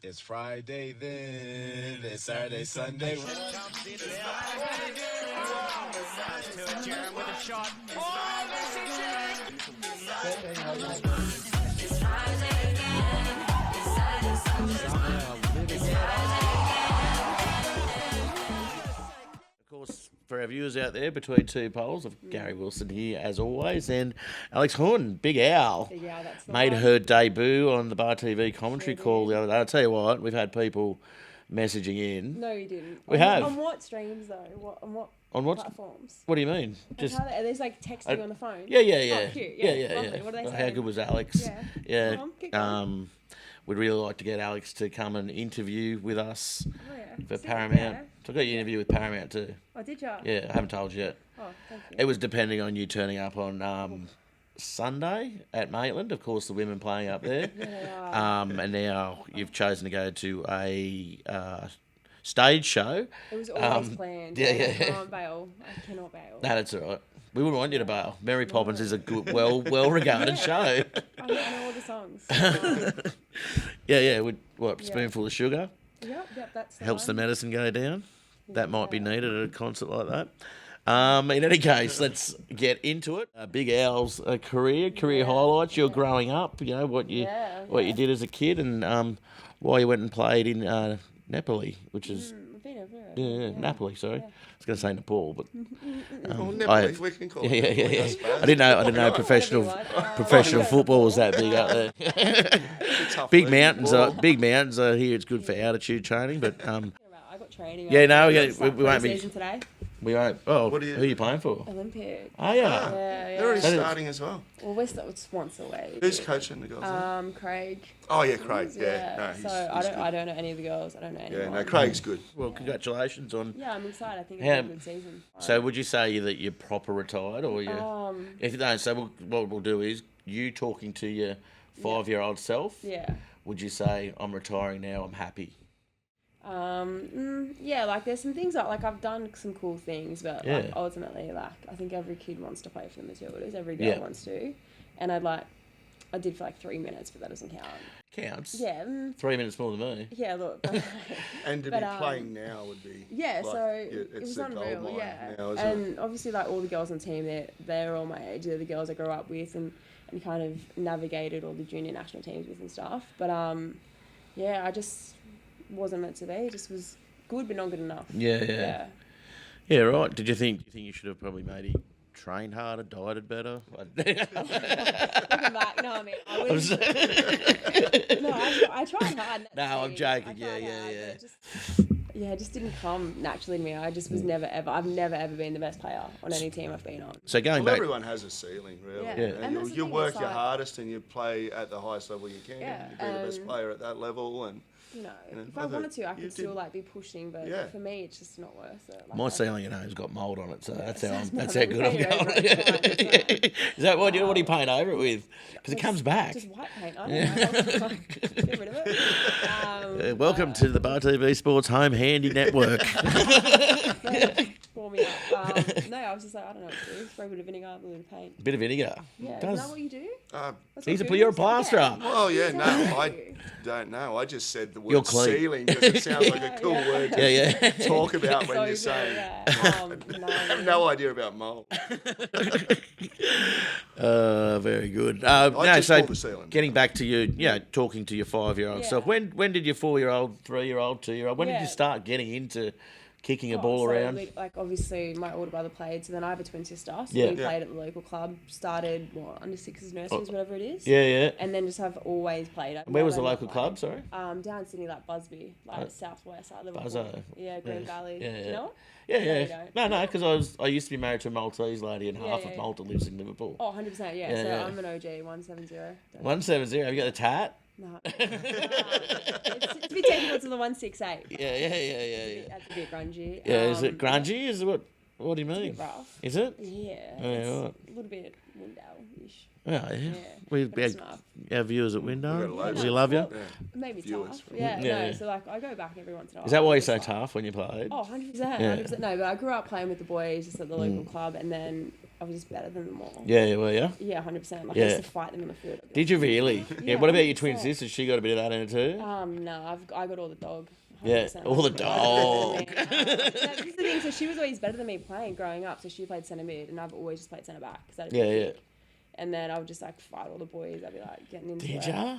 It's Friday then, it's Saturday, Sunday. With a shot. Oh, this is it! It's Friday again. It's Saturday, Sunday. Of course, for our viewers out there, between two poles of Gary Wilson here, as always, and Alex Huynh, Big Owl, that's the made one. her debut on the BarTV commentary call the other day. I'll tell you what, we've had people messaging in. No, you didn't. We have. On what streams, though? On what platforms? What do you mean? Just are they like texting on the phone? Yeah. Oh, cute. Yeah. Lovely. What do they say? How good was Alex? Yeah. Keep going. We'd really like to get Alex to come and interview with us for See, Paramount. yeah. So I got your interview with Paramount too. Oh, did you? Yeah, I haven't told you yet. Oh, thank you. It was depending on you turning up on Sunday at Maitland. Of course, the women playing up there. And now you've chosen to go to a stage show. It was always planned. Yeah. I can't bail. I cannot bail. No, that's all right. We wouldn't want you to bail. Mary Poppins is a good, well-regarded show. I know all the songs. Yeah. With what, spoonful of sugar? Yep, that's the Helps the one. medicine go down. That might be needed at a concert like that. In any case, let's get into it. Big Owl's career highlights. You're growing up. You know what you did as a kid, and why you went and played in Napoli, which is Napoli. Sorry, I was going to say Nepal, but Napoli, we can call it. Yeah. I didn't know professional football was that big up there. Big mountains are here. It's good for altitude training, but I got training. we won't be. Season today. We won't. Oh, Who are you playing for? Olympic. Oh yeah. Yeah. They're already starting as well. Well, we're once away. Who's coaching the girls? Craig. Oh yeah, Craig. Yeah. No, So he's I don't know any of the girls. I don't know anyone. Yeah, no, Craig's good. Well, congratulations on. Yeah, I'm excited. I think it's been a good season. So, would you say that you're proper retired, or you? If you don't, so what we'll do is you talking to your 5-year-old self. Yeah. Would you say I'm retiring now? I'm happy. Yeah, like there's some things like I've done some cool things, but like, ultimately, like I think every kid wants to play for the Matildas. Every girl wants to, and I did for like 3 minutes, but that doesn't count. Counts. Yeah. 3 minutes more than me. Yeah, look. And to be playing now would be. Yeah, like, so it's it was a gold unreal. mine Yeah, now, isn't and obviously like all the girls on the team, they're all my age. They're the girls I grew up with and kind of navigated all the junior national teams with and stuff. But I just wasn't meant to be. It just was good, but not good enough. Yeah, right. Did you think you should have probably maybe trained harder, dieted better? Looking back, no, I mean, I was. No, I tried hard. No, I'm joking. Yeah. It just didn't come naturally to me. I just was I've never ever been the best player on any team I've been on. So going Well, back, everyone has a ceiling, really. Yeah. And And you work your like, hardest and you play at the highest level you can. Yeah, You be the best player at that level, and if I wanted to, I could still like be pushing, but for me, it's just not worth it. Like, my ceiling, has got mould on it, so that's how I'm good I'm going. Is that what are you painting over it with? Because it comes back. Just white paint. I don't know. Get rid of it. Welcome to the BarTV Sports Home Handy Network. Pour me up. No, I was just like, I don't know what to do. Spray a bit of vinegar, a little bit of paint. Bit of vinegar. Yeah, isn't that what you do? You're a plasterer. Well, yeah, no, I don't know. I just said the You're word clean. ceiling because it sounds like a cool word to talk about when you're saying. I have no idea about mold. Very good. just call the ceiling. Getting back to you, talking to your 5-year-old self. When did your 4-year-old, 3-year-old, 2-year-old? When did you start getting into kicking a ball around? Like obviously my older brother played, so then I have a twin sister. So Yeah. we played at the local club, started under sixes nurseries, whatever it is. Yeah. And then just have always played. Where was the local club, sorry? Down in Sydney, like Busby, like southwest, like Liverpool. Buzzo. Yeah, Green Valley. Yeah. You know it? Yeah. No, because I used to be married to a Maltese lady, and half of Malta lives in Liverpool. Oh, 100%, so I'm an OG, 170. 170. Have you got the tat? No. It's to be technical to the 168. Yeah. That's a bit grungy. Yeah, is it grungy? Is it what do you mean? It's a bit rough. Is it? Yeah. Yeah, It's right. a little bit Window-ish. Yeah. But it's not. Our viewers at Window, We've got loads we of- love you. Maybe Viewers tough. from- Yeah, Yeah. no, so like I go back every once in a while. Is that why you're It's so like- tough when you played? Oh, 100%. No, but I grew up playing with the boys just at the local club, and then I was just better than them all. Yeah, well, yeah. Yeah, 100%. Like Yeah. I used to fight them in the field. Did you really? Yeah. What about your twin 100%. sisters? She got a bit of that in it too. No, I got all the dog. Yeah, 100%. all the Like, dog. no, this is the thing. So she was always better than me playing growing up. So she played centre mid, and I've always just played centre back. Yeah. And then I would just like fight all the boys. I'd be like getting into Did it. ya?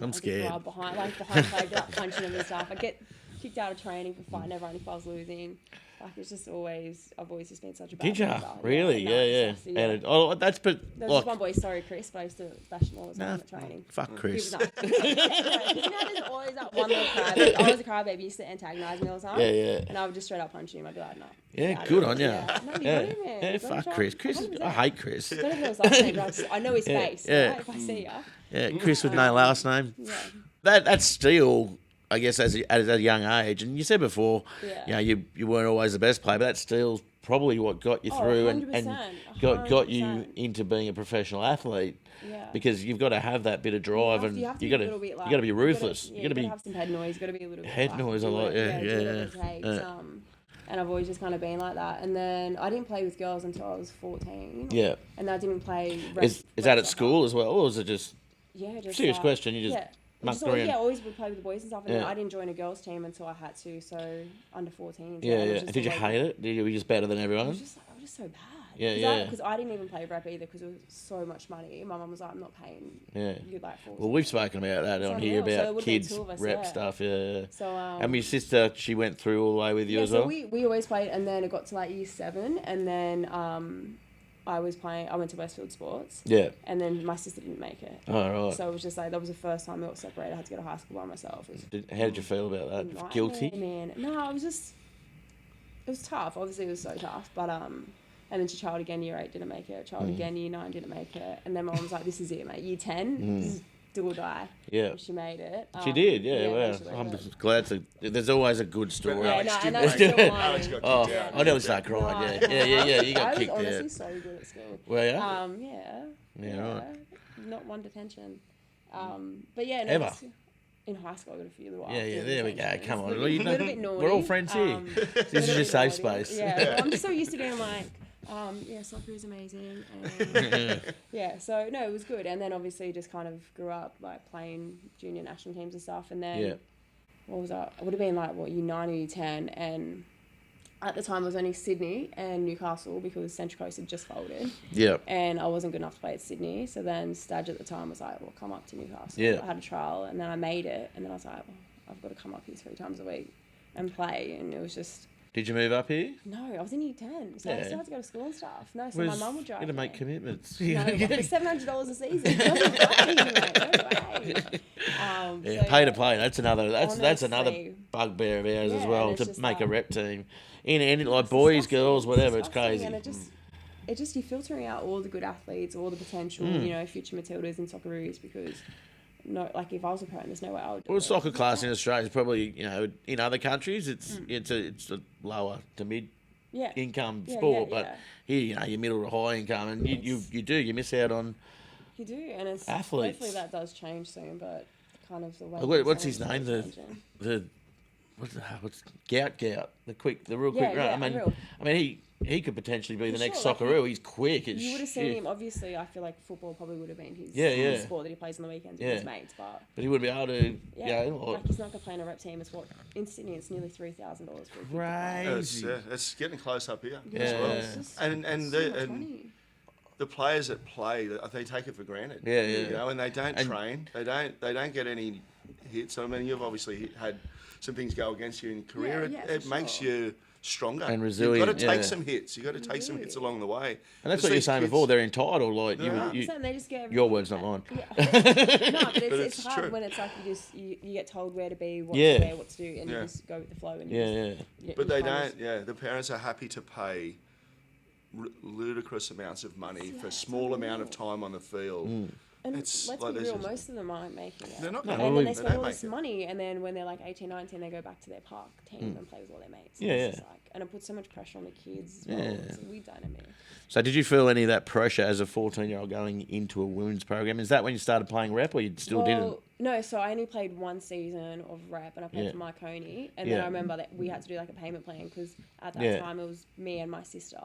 I'm I'd scared. grab behind play, I'd be like punching them and stuff. I'd get kicked out of training for fighting everyone if I was losing. Like it's just always, I've always just been such a bad Did ya? loser. Really? No, Yeah. it's nasty, And that's but there was like just one boy, sorry Chris, but I used to bash him all the time at training. fuck He Chris. was like, you know, there's always that one little crybaby. I was a crybaby, he used to antagonise me all the time. Yeah. And I would just straight up punch him. I'd be like, no. Yeah, good on you. Yeah. No, you Yeah, got him, man. yeah, You gotta fuck try. Chris. Chris, I hate Chris. I don't know if it was last name, but I know his face. yeah. Right? If I see ya. Yeah, Chris with no last name. Yeah. That's still, I guess, at a young age. And you said before, Yeah. you weren't always the best player, but that's still probably what got you through and 100%, got you 100%. into being a professional athlete. Yeah. Because you've got to have that bit of drive and You have to you be got a little bit, you like, got to be ruthless. You you got to be have some head noise. You got to be a little bit head like, noise a do lot. it, Yeah. do whatever it takes. And I've always just kind of been like that. And then I didn't play with girls until I was 14. Yeah. And I didn't play. Is that at school as well, or is it just Yeah, just serious like, question? You just yeah. mucked Just always, around. yeah, always would play with the boys and stuff. And then Yeah. I didn't join a girls' team until I had to. So under 14. Yeah. it was just Did you always- hate it? Were you just better than I everyone? was just so bad. Yeah. Because I didn't even play rep either because it was so much money. My mum was like, I'm not paying Yeah. you like 40. Well, we've spoken about that on here unreal. So it about would've been kids two of us, rep yeah. stuff. Yeah. So And my sister, she went through all the way with you as so well. we always played, and then it got to like year 7, and then I went to Westfield Sports, Yeah. and then my sister didn't make it. Oh, right. So it was just like that was the first time we got separated. I had to go to high school by myself. It was How did you feel about that? nightmare, Guilty? man. No, it was tough. Obviously, it was so tough, but and then child again, year 8 didn't make it. Child again, year 9 didn't make it, and then my mum was like, "This is it, mate. Year 10, this is do or die." Yeah. And she made it. She did, yeah. Wow. eventually, I'm but- just glad to. There's always a good story. Yeah, Alex no, did and that's make still it. mine. Alex got Oh, kicked out. I nearly start crying. Yeah. You got kicked I was honestly out. so good at school. Well, yeah. Yeah, right. Not one detention. But yeah, no, Ever? just- in high school I got a few little Yeah. There we go. detentions. Come on. A little bit naughty. We're all friends here. This is your safe space. Yeah, well, I'm just so used to being like, soccer is amazing. And, yeah, so no, it was good. And then obviously just kind of grew up like playing junior national teams and stuff. And then Yeah. what was that? I would have been like year 9 or year 10, and at the time it was only Sydney and Newcastle because Central Coast had just folded. Yeah. And I wasn't good enough to play at Sydney. So then Stadge at the time was like, well, come up to Newcastle. Yeah. I had a trial and then I made it. And then I was like, well, I've got to come up here 3 times a week and play. And it was just, Did you move up here? no, I was in year 10. So I Yeah. still had to go to school and stuff. No, so my mum would drive Got to make me. commitments. No, it's $700 a season. It doesn't pay, mate. No way. Yeah, So, pay to play. That's another another Honestly. bugbear of ours as Yeah, well and to it's just make a like- rep team. In like boys, disgusting. girls, whatever. It's Disgusting. crazy. And it just you're filtering out all the good athletes, all the potential, future Matildas and Socceroos because if I was a parent, there's no way I would do Well, it. soccer class in Australia is probably in other countries it's a lower to mid yeah. income Yeah, sport, yeah, but here you're middle to high income, and you miss out on. You do, and it's Athletes. hopefully that does change soon, but kind of the way. What's things his are name? changing. The what's Gout, the real quick Yeah, run. yeah, real. I mean he could potentially be the For next sure, like Socceroo. He's quick. You would have seen him. Obviously, I feel like football probably would have been his Yeah. sport that he plays on the weekends Yeah. with his mates, but. But he wouldn't be able to. Yeah, Like, like he's not gonna play in a rep team. It's what in Sydney it's nearly $3,000 for a kid to play. crazy. It's getting close up here Yeah. as well. It's just And so much money. the players that play, they take it for granted. Yeah. You know, and they don't And- train. They don't get any hits. I mean, you've obviously had some things go against you in your career. Yeah, it for makes sure. you stronger And You've resilient, got to take yeah. some hits. You've got to take some hits along the way. And that's Because what you're these saying kids- before. They're entitled. Like Yeah. you, They just get your words, not mine. Yeah. No, but it's it's hard true. when it's like you get told where to be, what Yeah. to wear, what to do, and Yeah. you just go with the flow. And Yeah. But they don't. Yeah, the parents are happy to pay ludicrous amounts of money for a small amount of time on the field. And It's let's like be there's real, just- most of them aren't making it. They're not. No, And well, then we- they spend all don't this make it. money, and then when they're like 18, 19, they go back to their park team and play with all their mates. Yeah, It's yeah. just and it puts so much pressure on the kids as well. Yeah. It's a weird dynamic. So did you feel any of that pressure as a 14-year-old going into a women's program? Is that when you started playing rep, or you still didn't? No, so I only played one season of rep, and I played Yeah. for Marconi. And then Yeah. I remember that we had to do like a payment plan because at that Yeah. time it was me and my sister.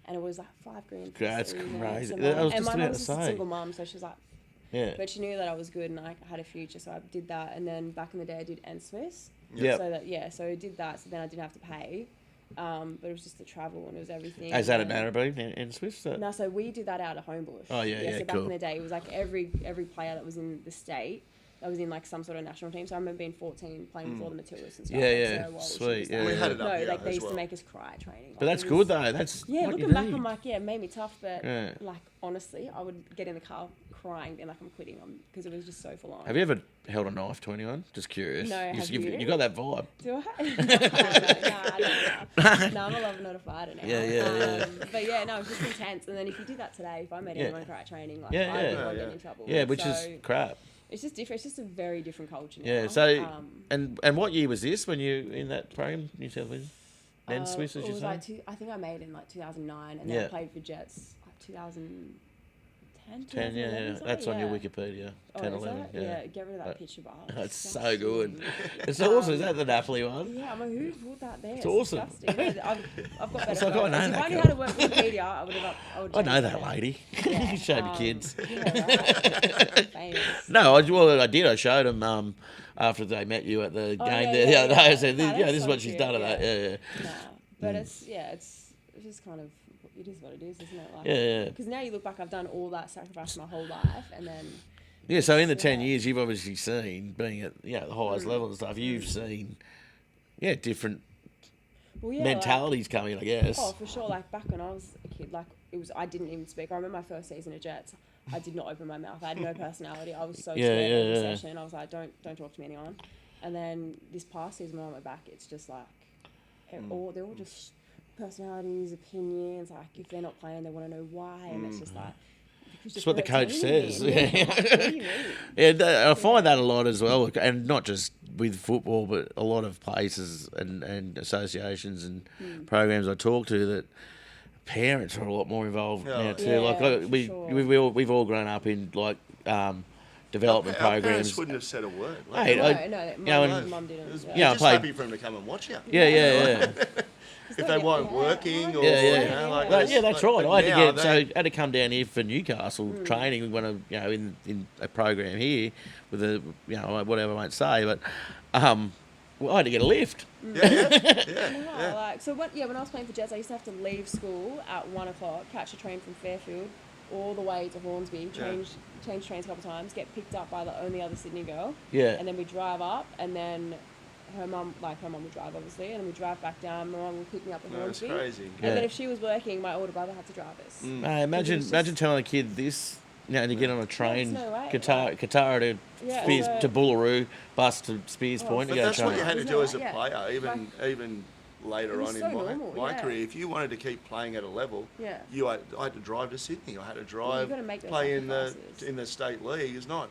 and it was like $5,000. That's for 3 crazy. minutes a I was month. just And my about mum to was just a say. single mum, so she was like, Yeah. but she knew that I was good and I had a future, so I did that. And then back in the day, I did Swiss. Yep. So I did that. So then I didn't have to pay, but it was just the travel and it was everything. Is that at And Narrabeen in Swiss? no, so we did that out of Homebush. Oh, yeah, So back cool. in the day, it was like every player that was in the state that was in like some sort of national team. So I remember being 14 playing with all the Matildas and stuff. Yeah, like yeah, Sarah Walsh and sweet, stuff. yeah, We had it No, up here like they as used well. to make us cry training. But Like, that's it good was- though. That's Yeah, what you looking back, need. I'm like, yeah, it made me tough, but Yeah. like honestly, I would get in the car crying, being like, I'm quitting, because it was just so full on. Have you ever held a knife to anyone? Just curious. No, have You've- you? You got that vibe. Do I? No, I'm a lover, not a fighter now. Yeah. But yeah, no, it's just intense. And then if you did that today, if I met anyone cry at training, like Yeah, I yeah. would Yeah, get yeah. in trouble. Yeah, which So is crap. it's just different. It's just a very different culture now. Yeah. So and what year was this when you in that program, New South Wales? Then Swiss, as it you was say? like I think I made it in like 2009, and then Yeah. I played for Jets like 2010. 10, yeah, 2011, yeah. something, That's on your yeah. Wikipedia. Oh, 10, is 11. that? Yeah. Get rid of that picture bar. That's It's so good. disgusting. It's awesome. Is that the Napoli one? Yeah, I'm like, who put that there? It's awesome. Disgusting. I've got better It's like, I photos. know If that I knew girl. how to work Wikipedia, I would have. I know that lady. Yeah, You showed me kids. Yeah, right. Famous. No, I did. I showed them after they met you at the game yeah, there the yeah, other day. I yeah. said, No, yeah, that's this is so what she's cute, done at that. Yeah, Nah, but it's just kind of, it is what it is, isn't it? Like, Yeah. Because now you look back, I've done all that sacrifice my whole life, and then Yeah, so in the 10 Yeah. years, you've obviously seen, being at the highest level and stuff, you've seen, different well, yeah, mentalities coming, I guess. Oh, for sure. Like back when I was a kid, like I didn't even speak. I remember my first season at Jets. I did not open my mouth. I had no personality. I was so Yeah, scared every yeah. session. I was like, don't talk to me anyone. And then this past season when I went back, it's just like, they're all just personalities, opinions. Like if they're not playing, they want to know why, and it's just like. That's what the coach says. Yeah. What do you mean? Yeah, I find that a lot as well, and not just with football, but a lot of places and associations and programs I talk to that parents are a lot more involved now too. Yeah, like for we sure. we've all grown up in like development Our parents programs. wouldn't have said a word. Hey, No, mum didn't. It was Yeah. Yeah, I just played- happy for him to come and watch you. Yeah. If they weren't working or, Yeah. you know, like Well, this, yeah, that's but right. I had to now get so I had to come down here for Newcastle training when I, in a program here with a whatever I might say, but well, I had to get a lift. Yeah, like so. When I was playing for Jets, I used to have to leave school at 1:00, catch a train from Fairfield all the way to Hornsby, change trains a couple of times, get picked up by the only other Sydney girl, Yeah. and then we drive up, and then her mum would drive obviously, and then we drive back down. My mum would pick me up at No, it's Hornsby, crazy. and Yeah. then if she was working, my older brother had to drive us. Imagine telling a kid this. To get on a train, no way. Qatar to Yeah, Spears, so- to Bullaroo, bus to Spears Point to But go that's what train. you had to Isn't do that as a right? Yeah. player, even later It was on in so my normal, yeah. career. If you wanted to keep playing at a level, Yeah. I had to drive to Sydney. I had to drive, gotta make those play sacrifices. in the state league. It's not,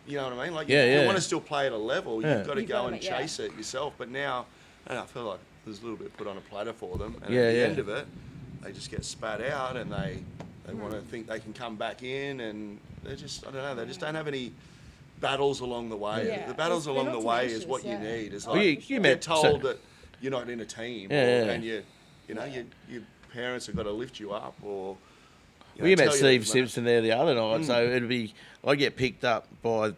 you know what I mean? Like, Yeah, if yeah. you want to still play at a level, Yeah. you've got to You've go gotta and make- yeah. chase it yourself. But now, I feel like there's a little bit put on a platter for them. And Yeah, at the yeah. end of it, they just get spat out and they want to think they can come back in, and they just, I don't know, they just don't have any battles along the way. Yeah. The battles They're along not the way is tenacious, what you yeah. need. It's Well, like you you're met- told so- that you're not in a team, Yeah. and your parents have got to lift you up, or Well, you met tell Steve that- Simpson there the other night, so I'd get picked up by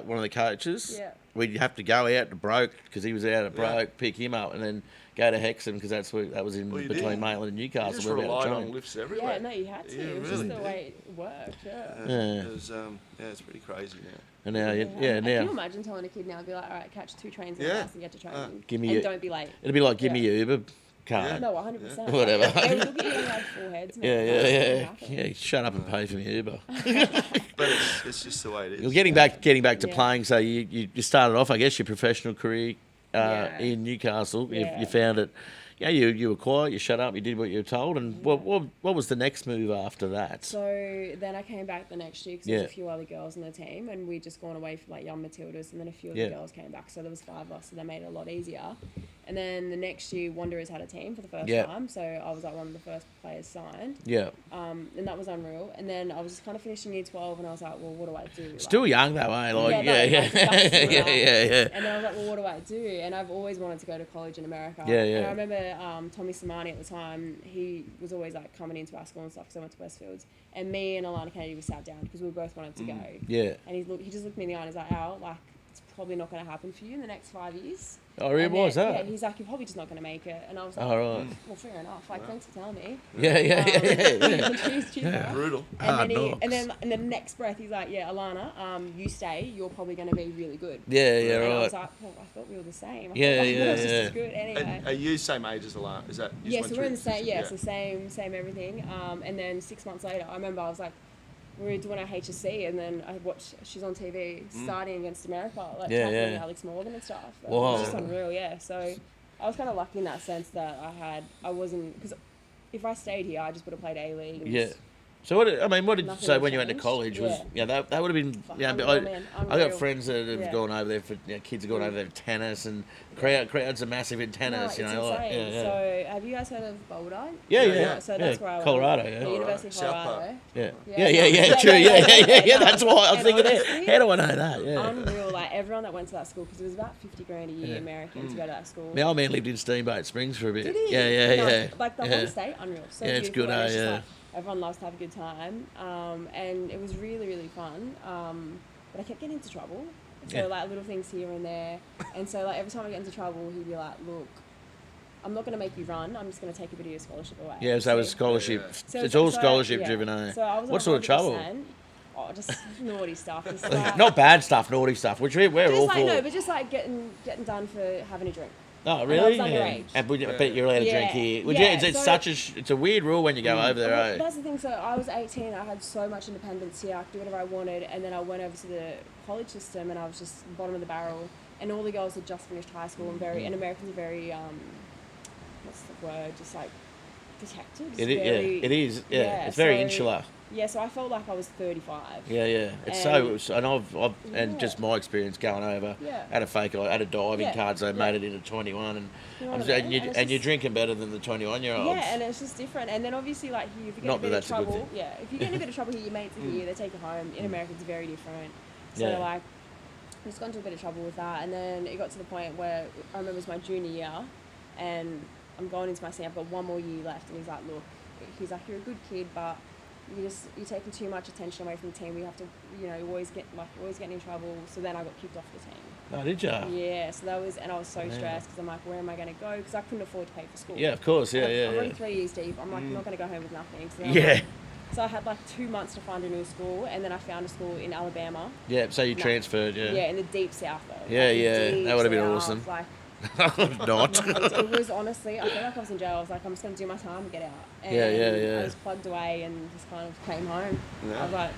one of the coaches. Yeah. We'd have to go out to Broke because he was out at Yeah. Broke, pick him up, and then go to Hexham because that was in Well, you between did. Maitland and You Newcastle. just We were about relied to on train. lifts everywhere. Yeah, no, you had to. Yeah, It was really just the did. way it worked. Yeah. Yeah. It was, it's pretty crazy now. And now, Can you now imagine telling a kid now, be like, all right, catch 2 trains in Yeah. the house and get to training, Give me and your- don't be late. it'd be like, give me Yeah. your Uber card. No, 100%. Whatever. They would look at you and have full heads. man. Yeah, Like, yeah. nothing. Yeah, shut up and pay for my Uber. But it's just the way it is. You're getting back to Yeah. playing. So you started off, I guess, your professional career Yeah. in Newcastle. Yeah. You found it. Yeah, you were quiet. You shut up. You did what you were told. And what was the next move after that? So then I came back the next year because there was Yeah. a few other girls in the team, and we'd just gone away for like young Matildas, and then a few of Yeah. the girls came back. So there was 5 of us, so that made it a lot easier. And then the next year, Wanderers had a team for the first Yeah. time, so I was like one of the first players signed. Yeah. And that was unreal. And then I was just kind of finishing year 12, and I was like, well, what do I do? Still Like, young though, eh? Like, no, yeah. like, that's still Yeah, young. yeah. And then I was like, well, what do I do? And I've always wanted to go to college in America. Yeah, yeah. And I remember Tommy Samani at the time, he was always like coming into our school and stuff because I went to Westfields. And me and Alana Kennedy were sat down because we both wanted to go. Yeah. And he just looked me in the eye and he's like, Al, like, it's probably not going to happen for you in the next 5 years. Oh, really? And Why was then, that? Yeah, he's like, you're probably just not going to make it. And I was like, Oh, right. well, fair enough. Like, thanks for telling me. Yeah. Cheers, bro. Brutal. And then, Hard and then in the next breath, he's like, yeah, Alana, you stay. You're probably going to be really good. Yeah, And I right. was like, well, I thought we were the same. I Yeah, thought, yeah, I was just yeah. as good anyway. And are you same age as Alana? Is that? you just Yeah, went so we're in through the same, yeah, yeah. so same everything. And then 6 months later, I remember I was like, we were doing our HSC, and then I watched, she's on TV starting against America, like Yeah, tackling yeah. Alex Morgan and stuff. It Wow. was just unreal, yeah. So I was kind of lucky in that sense that I wasn't, because if I stayed here, I just would have played A-League. Yeah. So what did you Nothing say when you went to changed. college? Was that would have been Unreal, man. I got Unreal. friends that have Yeah. gone over there for kids have gone over there for tennis, and crowds are massive in No, tennis. it's you know, like, insane. yeah. So have you guys heard of Boulder? Yeah. So that's where I went. Colorado, The yeah. University of South Colorado. Park. Yeah. Yeah, Yeah, no. true. Yeah. No. That's why I was And thinking, honestly, how do I know that? Yeah. Unreal, like everyone that went to that school, because it was about $50,000 a year American to go to that school. My old man lived in Steamboat Springs for a bit. Did he? Yeah. No, like the yeah. whole state, unreal. So Yeah, it's beautiful, good, and it's just yeah. like, everyone loves to have a good time, and it was really, really fun. But I kept getting into trouble. So Yeah. like little things here and there, and so like every time I get into trouble, he'd be like, "Look, I'm not going to make you run. I'm just going to take a bit of your scholarship away." Yeah, so it was scholarship. Yeah. It's all scholarship driven, eh? So I was What on sort of trouble? 100%. Oh, just naughty stuff. Just like, Not bad stuff, naughty stuff, which we're just all like for. no, but just like getting done for having a drink. Oh, I really? was underage. And but you're allowed to drink Yeah. here. Would Yeah, you, it's so- such it's a weird rule when you go over there, Well, eh? that's the thing. So I was 18. I had so much independence here. I could do whatever I wanted. And then I went over to the college system, and I was just bottom of the barrel. And all the girls had just finished high school, and Americans are very what's the word? Just like protected. Just It is, very- yeah, it is. Yeah, yeah, it's very so- insular. Yeah, so I felt like I was 35. Yeah. It's and and just my experience going over. Yeah. Had a diving Yeah, card, so I yeah. made it into 21, and You know what I mean? And it's you're just- drinking better than the 21-year-olds. Yeah, and it's just different. And then obviously, like, if you get Not in a bit that of that's a good trouble, thing. yeah, if you get in a bit of trouble here, your mates are here, they take you home. In America, it's very different. So, Yeah. like, I just got into a bit of trouble with that. And then it got to the point where I remember it was my junior year, and I'm going into my senior, I've got one more year left. And he's like, look, you're a good kid, but you're taking too much attention away from the team. You have to, you always getting in trouble. So then I got kicked off the team. Oh, did you? Yeah, so that was, and I was so stressed because I'm like, where am I going to go? Because I couldn't afford to pay for school. Yeah, of course. Yeah, I'm already yeah. 3 years deep. I'm like, I'm not going to go home with nothing. So then Yeah. so I had like 2 months to find a new school, and then I found a school in Alabama. Yeah, so you No. transferred, Yeah, in the deep south though. Yeah, Like, the yeah, deep that would've been south, awesome. Like, Not. it was honestly, I felt like I was in jail. I was like, I'm just going to do my time and get out. And Yeah. I was plugged away and just kind of came home. Yeah. I was like,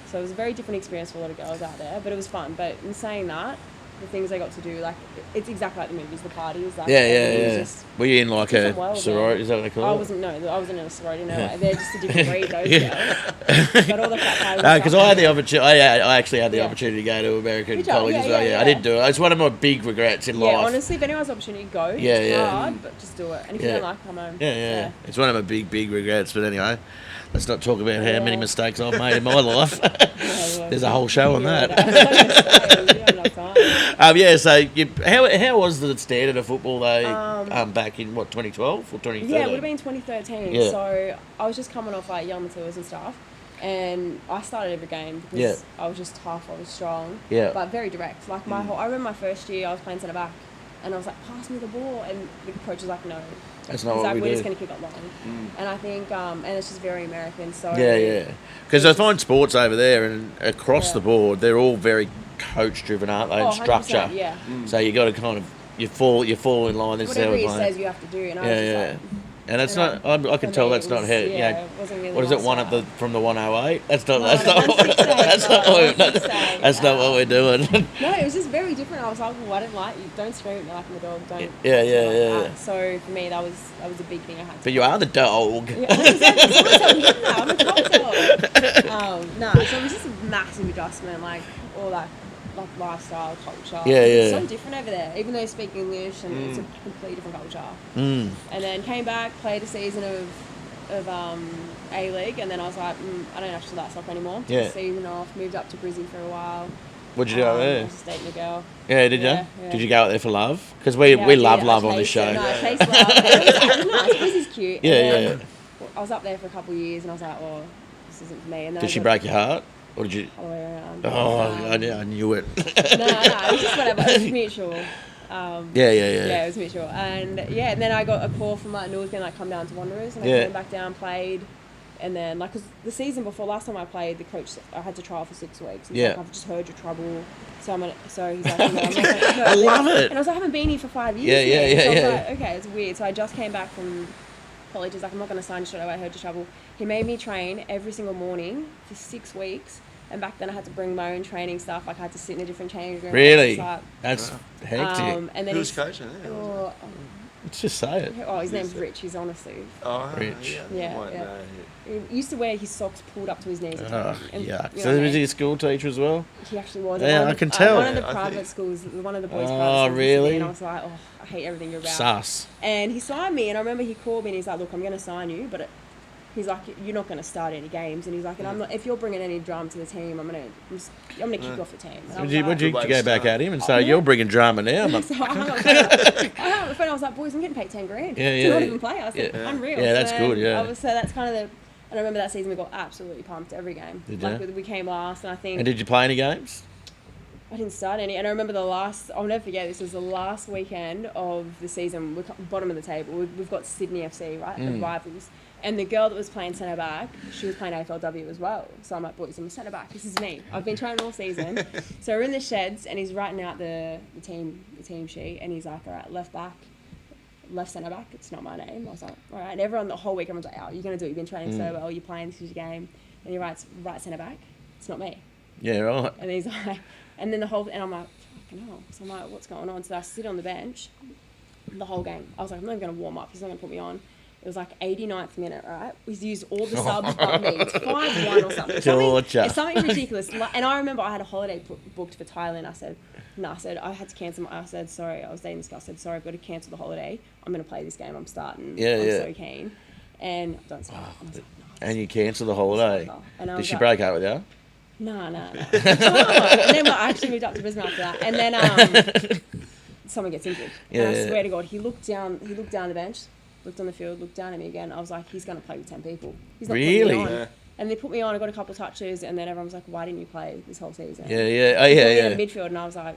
so it was a very different experience for a lot of girls out there, but it was fun. But in saying that, the things I got to do, like, it's exactly like the movies, the parties. Like, it was just, Were you in like a different world, sorority? man. Is that what they call I it? wasn't in a sorority, no way. They're just a different breed, those girls. But all the frat parties. Because I had the opportunity. I actually had the Yeah. opportunity to go to American Did you? college Yeah, as well. yeah, Yeah, I yeah. did do it. It's one of my big regrets in Yeah, life. honestly, if anyone has the opportunity, go. Yeah, It's yeah. hard, but just do it. And if you Yeah. don't like, come home. Yeah. It's one of my big regrets. But anyway, let's not talk about how many Yeah. mistakes I've made in my life. Yeah, There's a whole show on that. Time. Yeah. So how was the standard of football though? Back in what 2012 or 2013? Yeah, it would have been 2013. Yeah. So I was just coming off like young Matildas and stuff. And I started every game because Yeah. I was just tough, I was strong. Yeah. But very direct. Like I remember my first year, I was playing centre back. And I was like, pass me the ball. And the coach was like, no. That's not He's what like, we we're do. just going to kick it long. And I think, and it's just very American. So Yeah. Because I find sports over there and across Yeah. the board, they're all very coach driven, aren't they? Oh, And 100%, structure. yeah. So you got to kind of you fall in line. This is how Whatever we he play. says, you have to do. And I was Yeah. just like, And that's and not. I can for tell me, that's it not was- how. yeah, Yeah. it wasn't really What is it? my One at style. from the 108. That's not. No, That's no, not. 168, That's not. no, What, 168. that's not what we're doing. No, it was just very different. I was like, well, I don't like you. Don't scream at me like I'm a dog. Don't. Yeah, talk to me yeah. like that. So for me, that was a big thing I had to. But you are the dog. Yeah, 100%. I'm a top dog. So it was just a massive adjustment, like all that like lifestyle culture. Yeah, It's yeah. so different over there, even though you speak English and it's a completely different culture. Mm. And then came back, played a season of A-League, and then I was like, I don't actually like soccer anymore. Yeah. Took a season off, moved up to Brizzy for a while. What'd you do out I there? was just dating a girl. Yeah, did you? Yeah, yeah. Did you go out there for love? Because we Yeah, I love did. love I on this chased it. show. No, I chased love. It was nice. Brizzy's cute. Yeah, And yeah, then I was up there for a couple of years, and I was like, oh, this isn't for me. And then Did I she got break your heart? Or did you... all the way around. Oh, I knew it. No, it was just whatever. It was mutual. Yeah. Yeah, it was mutual. And and then I got a call from like North being like, come down to Wanderers, and I Yeah. came back down, played, and then like, cause the season before, last time I played, the coach, I had to trial for 6 weeks. He's Yeah. like, I've just heard your trouble, so he's like, no, I'm not gonna, no, I love it. And I was like, I haven't been here for 5 years. Yeah, yet. So I was yeah. like, okay, it's weird. So I just came back from college. He's like, I'm not going to sign you straight away. I heard your trouble. He made me train every single morning for 6 weeks. And back then I had to bring my own training stuff. Like I had to sit in a different changing room. Really? Like, That's hectic. and then Who's he's coaching there? Let's just say it. his name's Rich. He's honestly. Oh, Rich. Yeah, I might yeah. know. He used to wear his socks pulled up to his knees. Oh, And, yeah. you know So what I was mean? he a school teacher as well? He actually was. Yeah, One of I the- can tell. One of the Yeah, I private think- schools, one of the boys' Oh, private schools. really? And I was like, I hate everything you're about. Sus. And he signed me, and I remember he called me, and he's like, look, I'm going to sign you, but he's like, you're not going to start any games. And he's like, and I'm not, if you're bringing any drama to the team, I'm going to kick off the team. And I was Would you Good way to go back start. at him and say, you're bringing drama now? I'm like, So I hung up the phone. I was like, boys, I'm getting paid 10 grand Yeah, to yeah, not yeah. even play. I said, Yeah. unreal. Yeah, that's So good, yeah. so that's kind of the. And I remember that season we got absolutely pumped every game. Did Like ya? we came last, and I think and did you play any games? I didn't start any. And I remember I'll never forget, this was the last weekend of the season. We're bottom of the table. We've got Sydney FC, right? The rivals. And the girl that was playing centre back, she was playing AFLW as well. So I'm like, boys, I'm a centre back. This is me. I've been training all season. So we're in the sheds, and he's writing out the team sheet, and he's like, all right, left back, left centre back. It's not my name. I was like, all right. And everyone the whole week, everyone's like, oh, you're gonna do it. You've been training so well. You're playing. This is your game. And he writes right centre back. It's not me. Yeah, right. And he's like, and then and I'm like, fucking hell. So I'm like, what's going on? So I sit on the bench the whole game. I was like, I'm not even going to warm up. He's not going to put me on. It was like 89th minute, right? We've used all the subs but me. It's 5-1 or something. Torture. It's something ridiculous. And I remember I had a holiday booked for Thailand. I said, I had to cancel. I said, sorry. I was dating this guy. I said, sorry, I've got to cancel the holiday. I'm going to play this game. I'm starting. Yeah, I'm yeah. so keen. And don't start. I was like, no. And you cancelled the holiday. And I Did was she like, break up with you? No. And then I actually moved up to Brisbane after that. And then someone gets injured. Yeah, And I yeah. swear to God, he looked down the bench, looked on the field, looked down at me again. I was like, he's going to play with 10 people. He's not Really? putting me on. Yeah. And they put me on, I got a couple of touches, and then everyone was like, why didn't you play this whole season? Yeah, yeah. Oh, They put me yeah, in yeah. midfield, and I was like,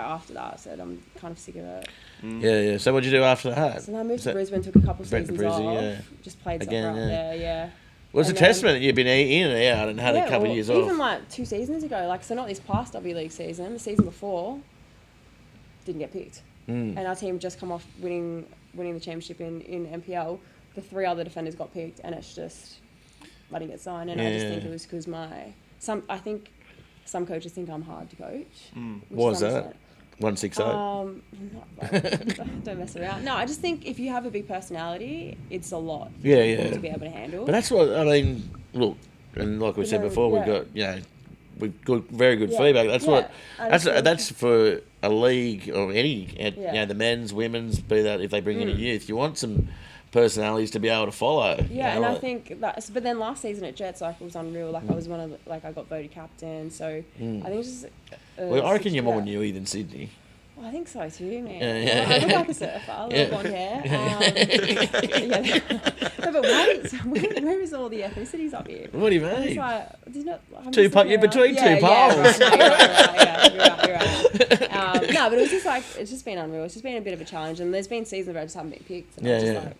after that, I said, I'm kind of sick of it. Yeah, yeah. So what'd you do after that? So then I moved Is to that- Brisbane, took a couple of Went to seasons Brizzy, off, yeah. just played Again, soccer up yeah. there, yeah. Well, it's a And then- testament that you've been in and out and had a couple well, of years even off. like 2 seasons ago, like, so not this past W League season, the season before, didn't get picked. And our team just come off winning the championship in NPL. The 3 other defenders got picked, and it's just, I didn't get signed. And I just think Yeah. it was because I think some coaches think I'm hard to coach. What was that? 168. Don't mess around. No, I just think if you have a big personality, it's a lot for Yeah, people yeah. to be able to handle. But that's what I mean. Look, and like we But said no, before, yeah. we've got very good Yeah. feedback. That's Yeah. what I just think- that's for a league or any Yeah. the men's, women's, be that if they bring in a youth, you want some personalities to be able to follow. Yeah, you and know, I like- think that. But then last season at Jets, like, it was unreal. Like I was one of I got voted captain. So I think it's just. Well, I reckon you're more yeah. Newey than Sydney. Well, I think so too, man. Yeah, yeah. I look like a surfer, little Yeah. blonde hair. Yeah. No, but where is all the ethnicities up here? What do you I'm just mean? like, there's not. I'm Two just po- looking you're around. between two Yeah, poles. Yeah, right, you're right. No, but it was just like, it's just been unreal. It's just been a bit of a challenge, and there's been seasons where I just haven't been picked. And I Yeah, was just yeah. like,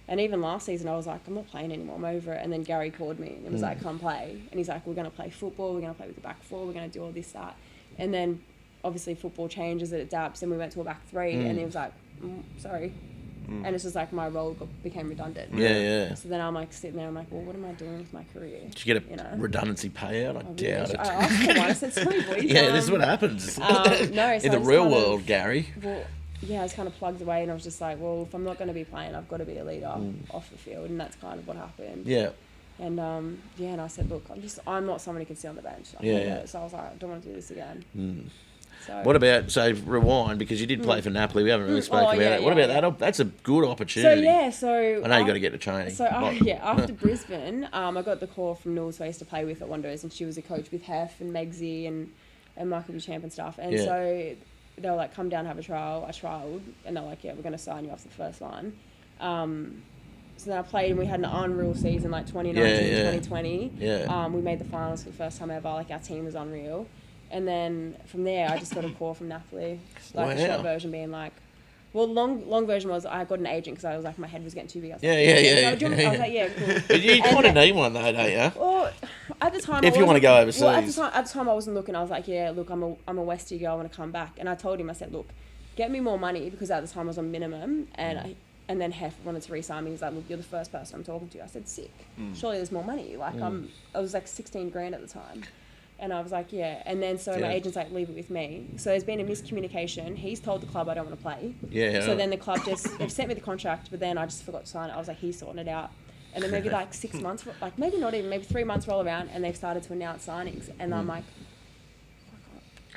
and even last season, I was like, I'm not playing anymore. I'm over it. And then Gary called me and was like, come play. And he's like, we're going to play football. We're going to play with the back 4. We're going to do all this, that. And then obviously football changes, it adapts, and we went to a back 3. And he was like, sorry. And it's just like my role became redundant. Yeah, yeah. So then I'm like sitting there, I'm like, well, what am I doing with my career? Did you get a You know? redundancy payout? I doubt it. I asked for one. I said, sorry, boys. Yeah, this is what happens. no, so in I the just real kind of- world, Gary. Well, yeah, I was kind of plugged away, and I was just like, well, if I'm not going to be playing, I've got to be a leader off the field, and that's kind of what happened. Yeah. And and I said, look, I'm not someone who can sit on the bench. I hate it. So I was like, I don't want to do this again. So, what about, rewind, because you did play for Napoli. We haven't really spoken about it. What about that? That's a good opportunity. I know you got to get to training. So after Brisbane, I got the call from Nils, who I used to play with at Wanderers, and she was a coach with Hef and Megsy and Michael Champ and stuff. And so they were like, come down, have a trial. I trialled, and they're like, yeah, we're going to sign you off the first line. So then I played, and we had an unreal season, like 2019, 2020. We made the finals for the first time ever. Like, our team was unreal. And then from there, I just got a call from Napoli. Like, the short version being like, well, long version was I got an agent because I was like, my head was getting too big. I was like, yeah, cool. But you kind of need one, though, don't you? Well, at the time, if you want to go overseas. Well, at the time, I wasn't looking. I was like, yeah, look, I'm a Westie girl. I want to come back. And I told him, I said, look, get me more money, because at the time I was on minimum, and then Hef wanted to re-sign me. He was like, look, you're the first person I'm talking to. I said, sick. Surely there's more money. Like, I was like 16 grand at the time. And I was like, yeah. And then so my agent's like, leave it with me. So there's been a miscommunication. He's told the club I don't want to play. So then the club they've sent me the contract, but then I just forgot to sign it. I was like, he's sorting it out. And then maybe like 6 months, like maybe not even, maybe 3 months roll around, and they've started to announce signings. And I'm like,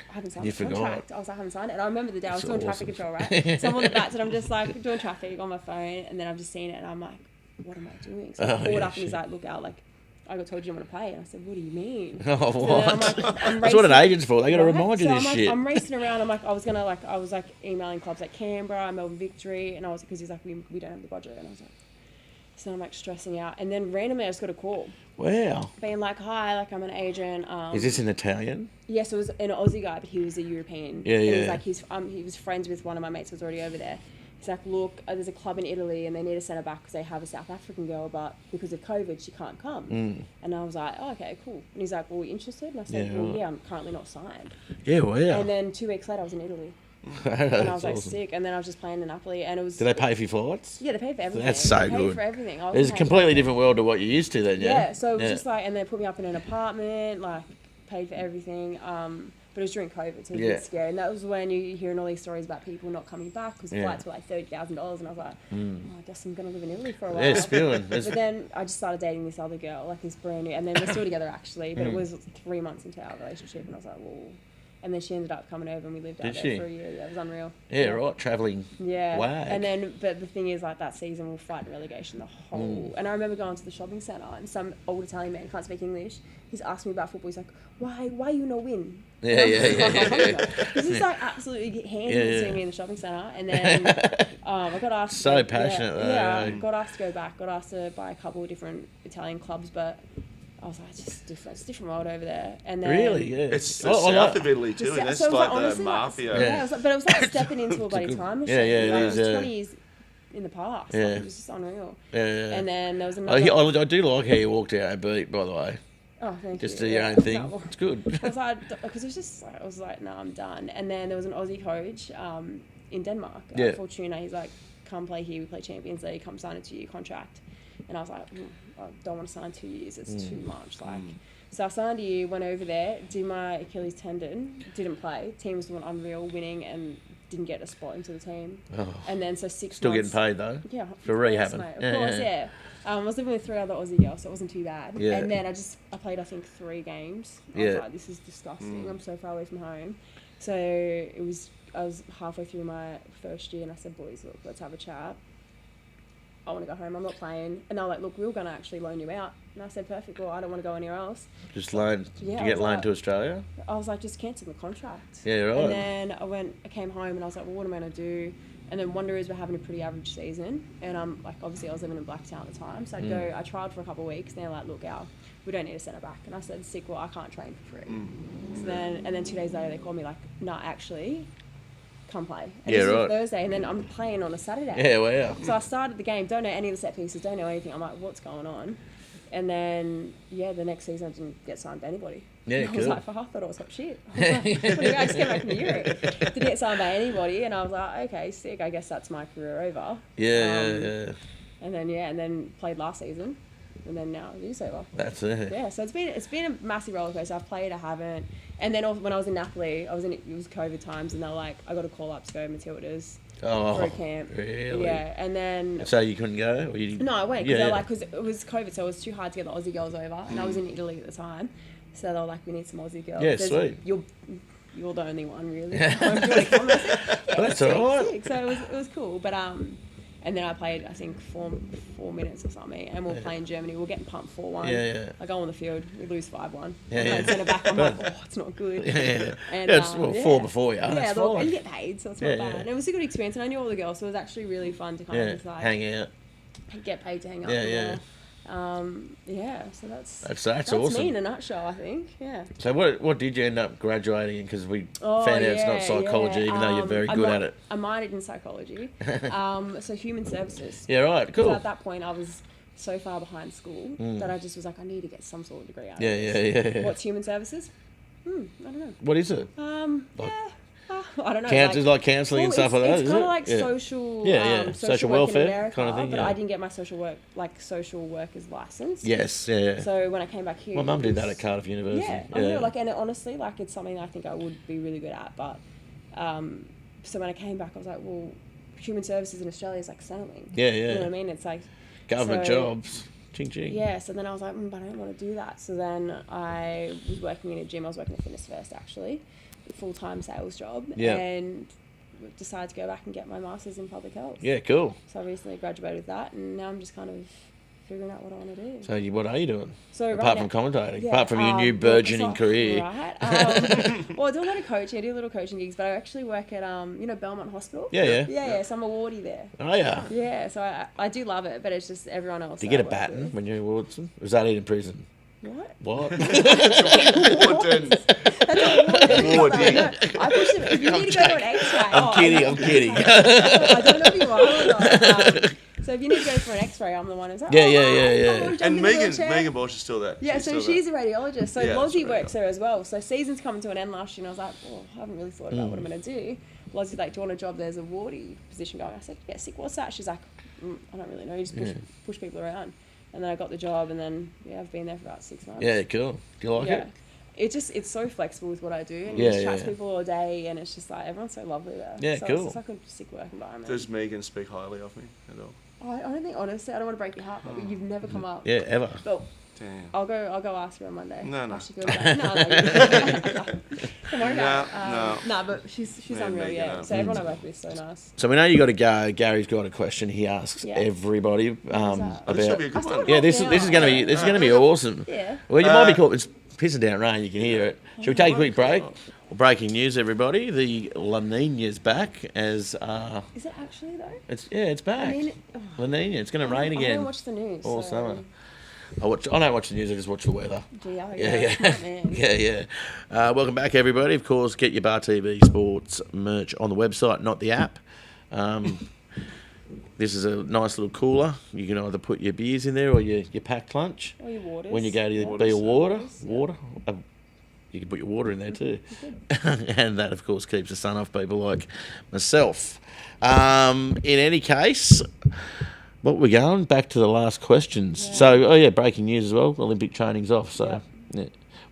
I haven't signed the contract. I was like, I haven't signed it. And I remember the day I was doing traffic control, right? So I'm on the bats and I'm just like doing traffic on my phone, and then I've just seen it and I'm like, what am I doing? So I called up and he's like, look out, like, I got told you don't want to play. And I said, what do you mean? Oh, so what? I'm like, That's what an agent's for. They got to remind you so this I'm shit. I'm racing around. I'm like, I was emailing clubs like Canberra, Melbourne Victory, and I was, because he's like, we don't have the budget. And I was like, so I'm like stressing out. And then randomly I just got a call. Wow. Being like, hi, like, I'm an agent. Is this in Italian? Yes, it was an Aussie guy, but he was a European. Yeah, yeah. And he's like, he was friends with one of my mates who was already over there. He's like, look, there's a club in Italy and they need a centre back because they have a South African girl, but because of COVID, she can't come. And I was like, oh, okay, cool. And he's like, well, you interested? And I said, I'm currently not signed. Yeah, wow. And then 2 weeks later, I was in Italy. And I was like, awesome. sick. And then I was just playing in Napoli, and it was... Do they pay for your flights? Yeah, they paid for everything. That's so they paid good. for everything. It's a completely different world to what you're used to then, yeah? Yeah, so it was just like... And they put me up in an apartment, like, paid for everything. But it was during COVID, so it was a bit scary. And that was when you're hearing all these stories about people not coming back because the flights were like $30,000. And I was like, I guess I'm going to live in Italy for a while. Yeah, spewing. But then I just started dating this other girl, like this brand new... And then we're still together, actually. But it was 3 months into our relationship. And I was like, whoa... And then she ended up coming over and we lived out there for a year. Yeah, it was unreal. Yeah, right, travelling. Yeah. Wag. And then, but the thing is, like, that season we were fighting relegation the whole... And I remember going to the shopping centre and some old Italian man, can't speak English, he's asked me about football. He's like, why you no win? Yeah. Because he's like absolutely hand-holding me in the shopping centre. And then I got asked... So passionate though. Yeah, I got asked to go back. Got asked to buy a couple of different Italian clubs, but... I was like, it's just different. It's a different world over there. And then, really? Yeah. It's the south of Italy too. That's so like honestly, the mafia. But it was like stepping into a bloody time machine. It was is. 20 years in the past. Yeah. Like, it was just unreal. Yeah. And then there was another... I do like how you walked out and beat, by the way. Oh, thank Just you. do your own thing. It's good. I was like, because it was just, I was like, no, I'm done. And then there was an Aussie coach in Denmark, Fortuna. He's like, come play here. We play Champions League. Come sign a 2-year contract. And I was like, I don't want to sign 2 years. It's too much. Like, so I signed a year, went over there, did my Achilles tendon, didn't play. Team was doing unreal, winning, and didn't get a spot into the team. Oh. And then so 6 Still months... getting paid though. Yeah. For rehabbing. Of course, yeah. I was living with 3 other Aussie girls, so it wasn't too bad. Yeah. And then I played, I think, 3 games. I was like, this is disgusting. I'm so far away from home. So I was halfway through my first year, and I said, boys, look, let's have a chat. I want to go home, I'm not playing. And they were like, look, we were going to actually loan you out. And I said, perfect, well, I don't want to go anywhere else. Just loaned. Yeah, Did you get loaned to Australia? I was like, just cancel the contract. Yeah, right. And then I came home and I was like, well, what am I going to do? And then Wanderers were having a pretty average season. And like, obviously I was living in Blacktown at the time. So I tried for a couple of weeks and they're like, look, Al, we don't need a centre back. And I said, sick, well, I can't train for free. So then 2 days later they called me like, no, actually, come play. And this was Thursday, and then I'm playing on a Saturday. Yeah, wow. So I started the game, don't know any of the set pieces, don't know anything. I'm like, what's going on? And then, the next season I didn't get signed by anybody. Yeah, I was like, I thought it was hot shit. I was like, what do you guys came back from Europe? Didn't get signed by anybody, and I was like, okay, sick. I guess that's my career over. Yeah. And then played last season, and then now it is over. That's it. Yeah, so it's been a massive roller coaster. I've played, I haven't. And then also when I was in Napoli, it was COVID times, and they were like, I got a call up to go Matildas for a camp. Really? Yeah, and then So you couldn't go? Or you... no, I went because it was COVID, so it was too hard to get the Aussie girls over, and I was in Italy at the time, so they were like, we need some Aussie girls. Yeah, sweet. You're the only one really. Do you want to come? I was like, yeah, That's all right. sick. So it was cool, but and then I played, I think, 4 minutes or something, and we were playing Germany. We were getting pumped 4-1. Yeah. I go on the field, we lose 5-1. Yeah. Centre back, I'm like, oh, it's not good. Yeah. And, It's 4 before you. Yeah, That's look, fine. and you get paid, so it's not bad. And it was a good experience, and I knew all the girls, so it was actually really fun to kind of just like hang out. get paid to hang out. Yeah. So that's awesome. me in a nutshell, I think. Yeah. So what did you end up graduating in? Because we found out it's not psychology, even though you're very good at it. I minored in psychology, so human services. Yeah, right, cool. So at that point, I was so far behind school that I just was like, I need to get some sort of degree out of this. Yeah. What's human services? I don't know. What is it? I don't know. Like counselling and stuff like that, It's is kind it? of like social, social work welfare in America, kind of thing. but Yeah. I didn't get my social worker's license. Yes, yeah. So when I came back here, My mum did that at Cardiff University. Yeah, I know, and honestly, it's something I think I would be really good at. But so when I came back, I was like, well, human services in Australia is like selling. Yeah. You know what I mean? It's like Government jobs. Ching ching. Yeah, so then I was like, but I don't want to do that. So then I was working in a gym. I was working at Fitness First, actually, a full-time sales job. Yeah. And decided to go back and get my master's in public health. Yeah, cool. So I recently graduated with that, and now I'm just kind of figuring out what I want to do. So what are you doing? So apart from commentating, apart from your new burgeoning career. Right. Well, I do a lot of coaching. I do little coaching gigs, but I actually work at Belmont Hospital. Yeah. So I'm a wardie there. Oh yeah. Yeah. So I do love it, but it's just everyone else. Do you get a baton when you're in Warden? Or was that in prison? What? Warden. Wardie. I push them. If you need to go to an X-ray. I'm kidding. I don't know if you are or not. So if you need to go for an X-ray, I'm the one who's like, Yeah. And Megan Bosch is still there. Yeah, she's a radiologist. So Lozzie right, works there as well. So season's coming to an end last year, and I was like, I haven't really thought about what I'm going to do. Lozzie's like, do you want a job? There's a wardie position going. I said, yeah, sick. What's that? She's like, I don't really know. You just push people around. And then I got the job, and then I've been there for about 6 months. Yeah, cool. Do you like it? It's so flexible with what I do, and you just chat to people all day, and it's just like everyone's so lovely there. Yeah, so cool. It's just like a sick work environment. Does Megan speak highly of me at all? I don't think, honestly, I don't want to break your heart, but you've never come up. Yeah, ever. But Damn. I'll go ask her on Monday. No. How she feels about it. No. Come on, No. but she's Man, unreal, Megan, yeah. So everyone I work with is so nice. So we know you got to go. Gary's got a question. He asks everybody This should be a good one. Yeah, this is gonna be awesome. Yeah. Well, you might be caught. It's pissing down rain. You can hear it. Shall we take a quick break? Well, breaking news, everybody. The La Nina's back as. Is it actually though? It's back. La Nina. It's going to rain again. I don't watch the news all summer. I don't watch the news. I just watch the weather. Yeah. Welcome back, everybody. Of course, get your BarTV Sports merch on the website, not the app. This is a nice little cooler. You can either put your beers in there or your packed lunch. Or your waters. When you go to be a water. You can put your water in there too. And that, of course, keeps the sun off people like myself. In any case, what we're going back to the last questions. Yeah. So, breaking news as well. Olympic training's off, so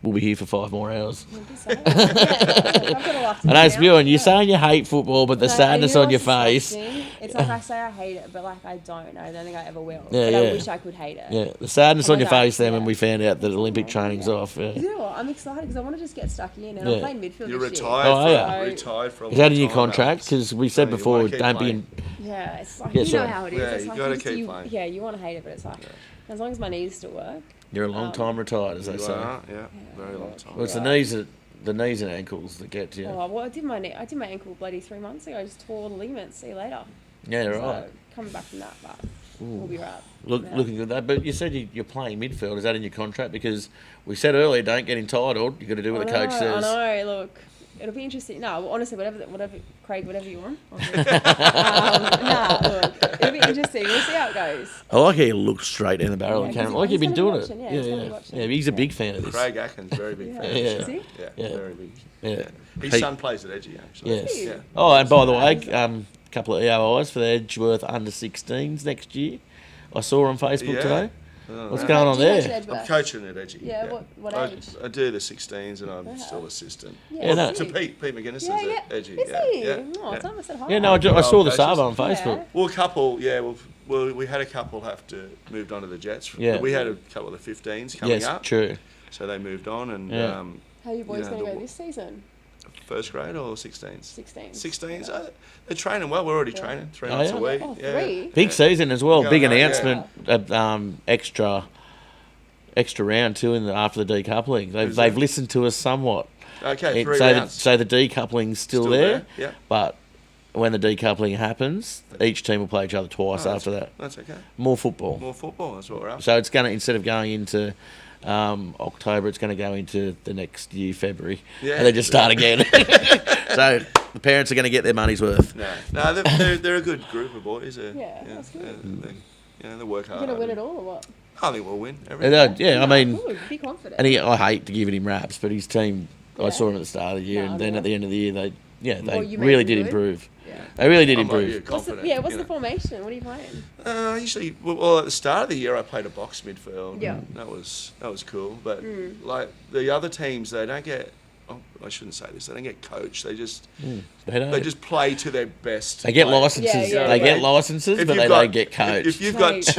we'll be here for 5 more hours. I've got a lot to I know it's beautiful. You're saying you hate football, but the sadness on your face. It's like I say I hate it, but I don't know. I don't think I ever will. Yeah, but I wish I could hate it. Yeah, the sadness on your face then when we found out that Olympic training's off. Yeah. You know what? I'm excited because I want to just get stuck in, and I'm playing midfield. You're this retired. Year. Retired for a long time. Is that in your contract? Because we said before, don't be in. Yeah, it's like you know how it is. Yeah, it's you like gotta keep playing. Yeah, you want to hate it, but it's like as long as my knees still work. You're a long time retired, as they say. Very long time. Well, it's the knees and ankles that get to you. Oh, well, I did my ankle bloody 3 months ago. I just tore the ligaments. See you later. Yeah, right. So, coming back from that, but we'll be right. Looking good that. But you said you're playing midfield. Is that in your contract? Because we said earlier, don't get entitled. You've got to do what the coach says. I know. Look, it'll be interesting. No, well, honestly, whatever, Craig, whatever you want. Look, it'll be interesting. We'll see how it goes. I like how you look straight in the barrel of the camera. Like you've been doing it. Yeah, he's a big fan of this. Craig Atkins, very big fan. Is he? Yeah, very big. Yeah. His son plays at Edgy, actually. Yes. Yeah. Oh, and by the way, couple of EOIs for the Edgeworth under-16s next year. I saw on Facebook today. What's going on Do you coach there? at Edgeborough? I'm coaching at Edgy. Yeah, what I, age? I do the 16s and I'm still assistant. Yeah, Yeah, no. To Pete McGuinness is Yeah, at Edgy. Is yeah, he? yeah, Oh, yeah. time I said hi. Yeah, no, I saw the sub on Yeah. Facebook. Well, a couple, well, we had a couple have to moved on to the Jets. Yeah. We had a couple of the 15s coming Yes, up, true. so they moved on. And Yeah. How are you boys know, going to the- go this season? first grade or 16s? 16s. 16s. They're training well. We're already training 3 Oh, months yeah? a week. Oh, yeah. 3? Big season as well. Yeah, Big yeah. announcement. Extra round too after the decoupling. Who's They've that? listened to us somewhat. Okay, It- 3 so, rounds. so the decoupling's still there, Yeah. but when the decoupling happens, each team will play each other twice Oh, after that. That's okay. More football. More football. That's what we're after. So it's going to, instead of going into October, it's going to go into the next year, February, Yeah. and then just start again. So the parents are going to get their money's worth. No, they're a good group of boys. Yeah, that's good. They work hard. You going to win it all or what? I think we'll win And, everything. yeah, I mean, Good, be confident. and I hate to give him raps, but his team, I Yeah. saw him at the start of the year, No, and then no. at the end of the year, they Well, you made really them did good. improve. Yeah. They really did I'm like you, improve. confident. What's you the know. formation? What are you playing? Usually, well, at the start of the year, I played a box midfield. Yeah. and that was cool. But like the other teams, they don't get. Oh, I shouldn't say this. They don't get coached. They just They don't. they just play to their best. They get play. licenses. Yeah, They yeah. get licenses, If but you've they got- don't get coached. If you've got Mate.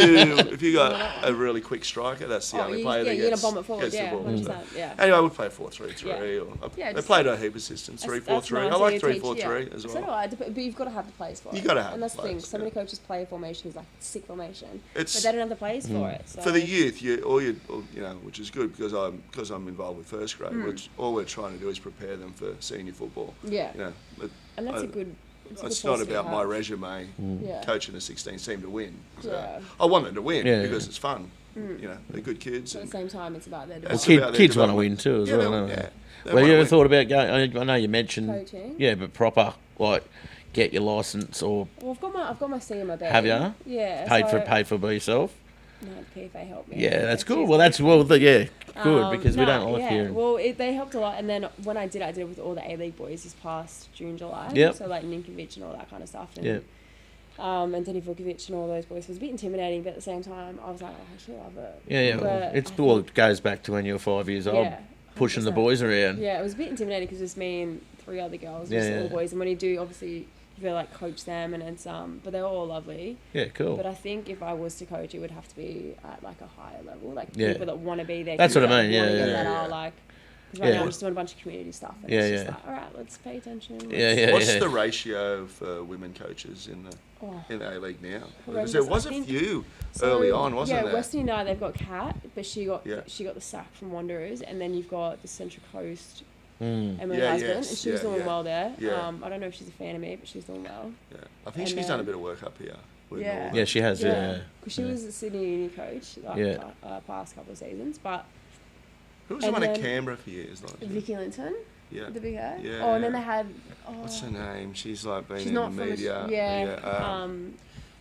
if you got a really quick striker, that's the Oh, only you- player yeah, that you're gonna gets, bomb it forward, gets yeah, the ball. 100%, So. yeah. Anyway, we play 4-3-3. Yeah. Or Yeah, they just- played a heap of systems. That's 3-4-3. nice. I like You teach, 3-4-3 yeah. as So well. do I, but you've got to have the plays for it. You gotta have And that's the thing. plays, So many yeah. coaches play a formation who's like sick formation, It's- but they don't have the plays for it. So. For the youth, which is good because I'm involved with first grade. Which all we're trying to do is prepare them for senior football. Yeah. But And that's I- a good. It's not about my resume. Yeah. Coaching the 16 team to win. So Yeah. I want them to win Yeah. because it's fun. They're good kids. At the And same time, it's about their It's development. about their Kids want to win development. too as Yeah, well. they- don't they? yeah. They Well, you wanna ever win. thought about going? I know you mentioned. Coaching? Yeah, but proper like get your license or Well, I've got my C in my bed. have you? Yeah. Paid so, for by yourself. No, the PFA helped me. Yeah, that's good. she's Well, that's good because we no, don't like yeah. hearing. Well, they helped a lot, and then when I did it with all the A-League boys this past June, July. Yep. So like Ninkovic and all that kind of stuff. And, Yeah. And Denny Vukovic and all those boys. It was a bit intimidating, but at the same time, I was like, I actually love it. Yeah. But It's I well, think- it goes back to when you were 5 years old, Yeah, pushing the 100%. boys around. Yeah, it was a bit intimidating because it's me and 3 other girls, Yeah, just yeah. all boys. And when you do, obviously, you feel like coach them, and it's but they're all lovely. Yeah, cool. But I think if I was to coach, it would have to be at like a higher level, like Yeah. people that want to be there. That's what I that mean, yeah, wanna get yeah, better, yeah. like. Because right Yeah. now I'm just doing a bunch of community stuff. And Yeah, it's just yeah. like, all right, let's pay attention. Yeah. What's the ratio for women coaches in Oh. the A League now? Horrendous. There was I a think- few So, early on, wasn't yeah, there? Western United, they've got Kat, but she got Yeah. the sack from Wanderers, and then you've got the Central Coast, Mm. Emily Yeah, Husband, yes, and she was yeah, doing yeah. well there. Yeah. I don't know if she's a fan of me, but she's doing well. Yeah. I think And she's done a then- bit of work up here. with Yeah. Northern. Yeah, she has. Yeah. Because she was a Sydney Uni coach, like, Yeah. past couple of seasons, but Who was the and one at then- Canberra for years? Like, Vicky Linton, yeah. with the big hair. Yeah. Oh, and then they had. Oh, What's her name? She's like been she's in not the from media. yeah.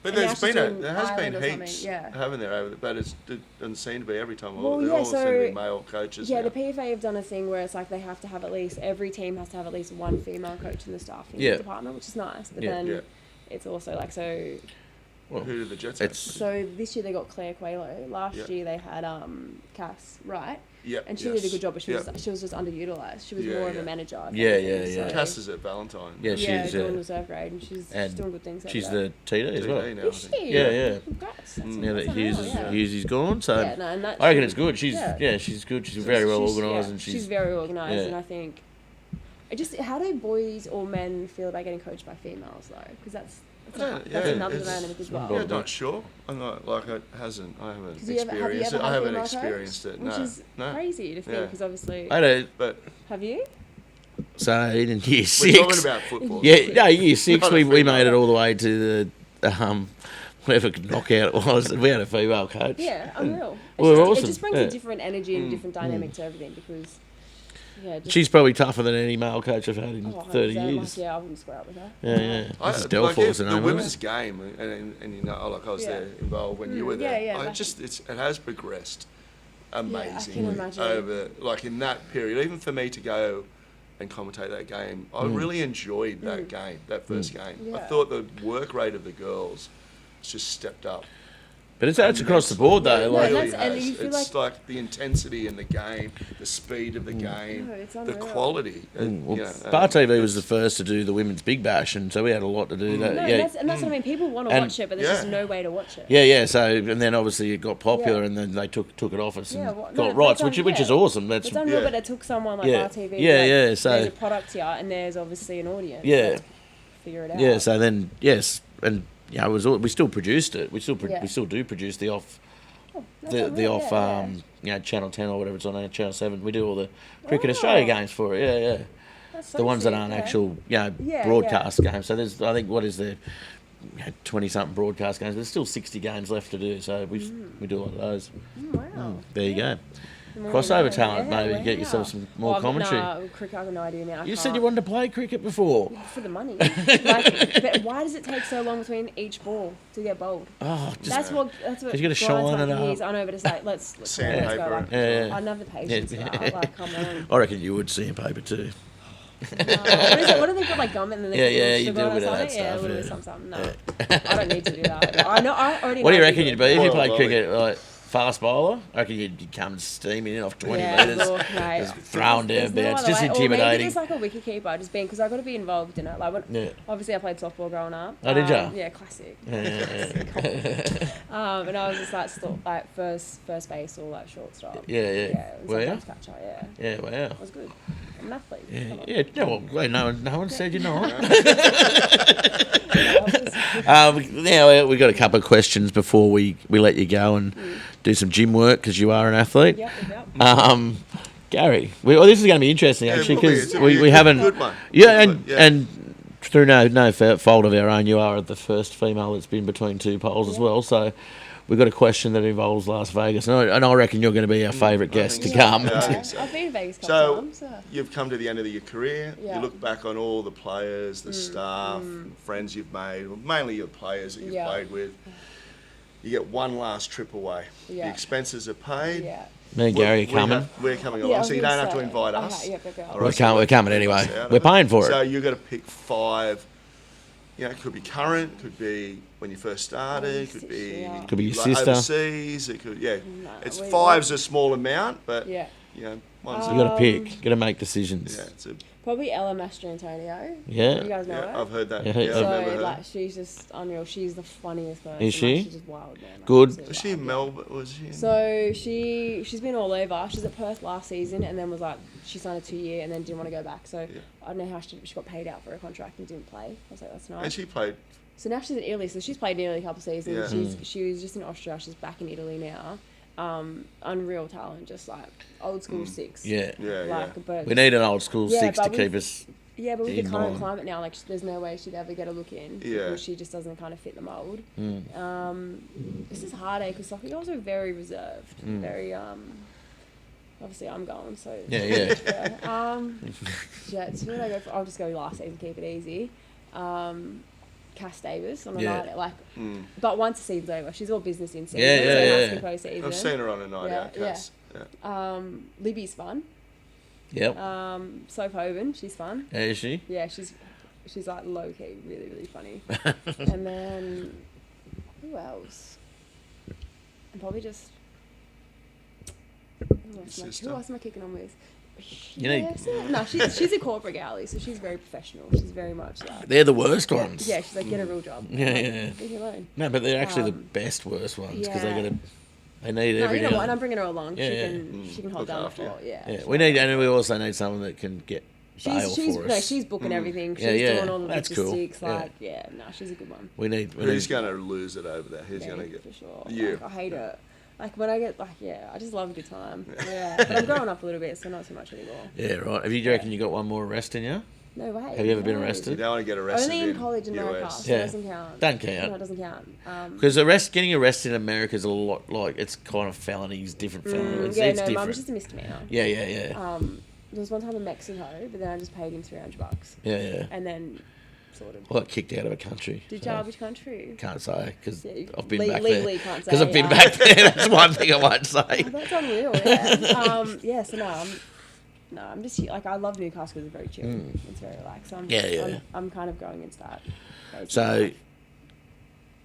But and now there's she's been doing there has been Ireland or something, heaps, yeah. haven't there? But it doesn't seem to be every time. Well, They yeah, all seem to so- be male coaches. Yeah, now. the PFA have done a thing where it's like they have to have every team has to have at least one female coach in the staffing Yeah. department, which is nice. But Yeah. then Yeah. it's also like so. Well, Who did the Jets it's- have? So this year they got Claire Coelho. Last Yeah. year they had Cass Wright, Yep, and she did a good job, but she was just underutilized. She was Yeah, more of yeah. a manager. if Yeah, anything, yeah, yeah. so- Cass is at Valentine. Yeah, Yeah, she's doing reserve grade, and she's and doing good things. she's over the TD as well. TD now, I Is think. she? Yeah, yeah. Congrats. That's, Now that that's Hughes unreal, yeah. is gone, so Yeah, no, and that's, I reckon it's good. She's yeah. she's good. She's very well organised, and she's very organised, yeah. and I think. How do boys or men feel about getting coached by females though? Because that's another it's- dynamic as well. Yeah, not sure. I'm not like I haven't Have you experienced ever it. had I a haven't female experienced coach? it. Which No, is no. crazy to think, Yeah. because obviously. I don't. But Have you? So in year we're 6, talking about football. yeah, no, year 6 Not a we female. made it all the way to the whatever knockout it was. We had a female coach. Yeah, unreal. Well, It awesome. just brings Yeah. a different energy and a different dynamic to everything because. Yeah, just, She's probably tougher than any male coach I've had in 30 100%, years. Like, yeah, I wouldn't square up with her. Yeah, yeah. I, This is like, Delphor's the name, women's isn't game, and you know, like I was Yeah. there involved when you were yeah, there. yeah, I like- just it has progressed I can amazingly imagine. over like in that period. Even for me to go and commentate that game, I really enjoyed that game, that first game. I Yeah. thought the work rate of the girls just stepped up But it's across the board though. It Like, really that's- and has. you feel It's like the intensity in the game, the speed of the game, No, it's the unreal. quality. well, You know, BarTV was the first to do the women's Big Bash, and so we had a lot to do. That, No, yeah, and that's what I mean. People want to And- watch it, but there's just Yeah. no way to watch it. yeah. So and then obviously it got popular, Yeah. and then they took it off us and Yeah, well, no, got that's rights, un- which is yeah. awesome. That's It's unreal, Yeah. but it took someone like Yeah. BarTV. Yeah, like, yeah, so- there's a product here, and there's obviously an audience. Yeah. Let's figure it out. yeah. So then and it was we still produced it. We still Yeah. we still do produce the off. That's The unreal, off yeah. Channel 10 or whatever it's on Channel 7. We do all the Cricket Oh. Australia games for it. Yeah. That's so The ones that sick, aren't yeah. actual Yeah, broadcast games. So there's I think what is there 20 something broadcast games. There's still 60 games left to do. So we do a lot of those. Wow. There you go. More Crossover than- talent, yeah, maybe get yourself wow. some more Well, commentary. Nah, cricket, I've got no idea, man. I You said can't. you wanted to play cricket before. For the money. Like, but why does it take so long between each ball to get bowled? Oh, just That's what. 'Cause you gotta grinds shine my it up. gears. I know, but it's like let's go. Sandpaper Like, it. Yeah. I don't have the patience for that. Like, come on. I reckon you would see in paper too. What is it? What do they put like gum in? And then they Yeah, put yeah, little you do a sugar on bit of or that something? Yeah, a stuff, little yeah. bit something. No, I don't need to do that. I know. I already. What do you know reckon you you'd be if you Boil played volley. cricket? Like fast bowler? I reckon you'd come steaming in off 20 Yeah, metres. look, mate. Just throwing There's down no bats. other Just way. Or intimidating. maybe just like a wicket keeper, just being because I got to be involved in it. Like, when, Yeah. obviously, I played softball growing up. Oh, did ya? Yeah, classic. Yeah. And I was just like first base or like shortstop. Yeah. Yeah, and Were ya? sometimes catcher. Yeah, Yeah, wow. it was good. I'm an athlete. Yeah, Come on. yeah. No, well, no one said you're not. Yeah, Now we've got a couple of questions before we let you go and do some gym work because you are an athlete. Yep. Gary, this is going to be interesting Yeah, actually it will be. because It's a really we haven't. good one. Yeah, Good one, yeah. and through no fault of our own, you are the first female that's been between two poles as well. So we've got a question that involves Las Vegas, and I reckon you're going to be our favourite guest to think so. come. Yeah, I think so. I've been to Vegas a couple So times. you've come to the end of your career. Yeah. You look back on all the players, the staff, friends you've made, well, mainly your players that you've Yeah. played with. You get one last trip away. Yeah. The expenses are paid. Yeah. Me and Gary are coming. We're coming Yeah, I along, was so you gonna don't have to say, invite okay, us. yep, yep, yep. All We're right, so we're coming we'll anyway. take us out of We're it. paying for So it. you've got to pick 5. You know, it could be current, could be when you first started, could be Yeah. Could be your like sister. overseas. It could, yeah. No, It's we- 5's a small amount, but Yeah. you know, one's You got to pick. Got to make decisions. yeah, it's a, Probably Ella Mastrantonio. Yeah. You guys know yeah. her? I've heard that. Yeah, Yeah, I've I've So never heard. like she's just unreal. She's the funniest person. Is she? Like, she's just wild, man. Like, Good. absolutely Was she in wild. Melbourne? Was she? In, So she's been all over. She's at Perth last season, and then was like she signed a 2-year, and then didn't want to go back. So I don't know how she got paid out for her contract and didn't play. I was like, that's nice. and she played. So now she's in Italy. So she's played in Italy a couple of seasons. Yeah. She was just in Austria. She's back in Italy now. Unreal talent, just like old school six. Yeah. Yeah, Like, but We need an old school Yeah, six to but keep with- us. yeah, but with in the current line. climate now, like there's no way she'd ever get a look in Yeah. because she just doesn't kind of fit the mold. Mm. This is hard because soccer girls are very reserved, very obviously I'm going so Yeah, yeah. yeah. So when I go, I'll just go last season, keep it easy. Cass Davis on a Yeah. night like, but once the season's over, she's all business in season. Yeah, so yeah, it has yeah. to be post-season. I've seen her on a night Yeah, out, Cass. Yeah. Libby's fun. Yep. Soph Hoban, she's fun. Is she? Yeah, she's like low key, really, really funny. And then who else? And probably just Sister. who else am I kicking on with? You need- No, she's a corporate galley, so she's very professional. She's very much like They're the worst ones. yeah, she's like get a real job. Yeah, Like, yeah. leave me alone. No, but they're actually the best worst ones because yeah. they need No, every you know now what? And I'm and bringing her along. Yeah, yeah. She can hold Look down the after you. fort. Yeah. yeah. she's We need, and we also need someone that can get bail she's for us. no, she's booking everything. She's Yeah, yeah, doing all the that's cool. logistics. Yeah. Like, yeah, no, she's a good one. We need. Who's going to lose it over there? Who's going to Me, get for sure. you? Like, I hate it. Like when I get like I just love a good time. Yeah, but I'm growing up a little bit, so not so much anymore. Yeah, right. Have you, do you reckon you got one more arrest in you? No way. Have you ever been no. You arrested? don't want to get arrested Only in college in America, US. so Yeah. it doesn't count. Don't count. No, it doesn't count. Because getting arrested in America is a lot like it's kind of felonies, different felonies. yeah, it's no, different. mine was just a misdemeanor. Yeah, yeah, yeah, There was one time in Mexico, but then I just paid him $300, yeah, yeah. and then sorted. Well, got kicked out of a country. Did so you? Which country? Can't say because Yeah, you I've been back legally there. can't say, Because I've been yeah. back there. That's one thing I won't say. Oh, that's unreal. Yeah. Yeah. So I'm just like I love Newcastle because it's very chill. It's very relaxed. So Yeah, yeah. I'm kind of going into that. phase of So, life.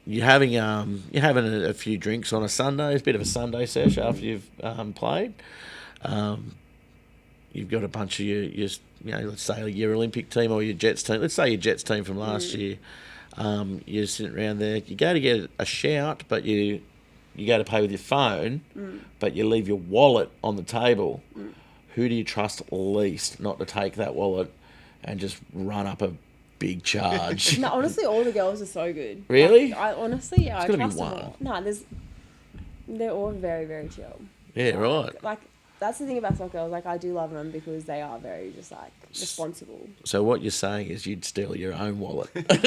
you're having a few drinks on a Sunday. It's a bit of a Sunday sesh after you've played. You've got a bunch of your let's say your Olympic team or your Jets team. Let's say your Jets team from last year. You're sitting around there. You go to get a shout, but you go to pay with your phone, but you leave your wallet on the table. Who do you trust least not to take that wallet and just run up a big charge? No, honestly, all the girls are so good. Really? Like, I honestly, yeah, I There's gotta trust be them one. all. No, they're all very, very chill. Yeah, right. Like, that's the thing about soccer girls. Like, I do love them because they are very just like responsible. So what you're saying is you'd steal your own wallet. And then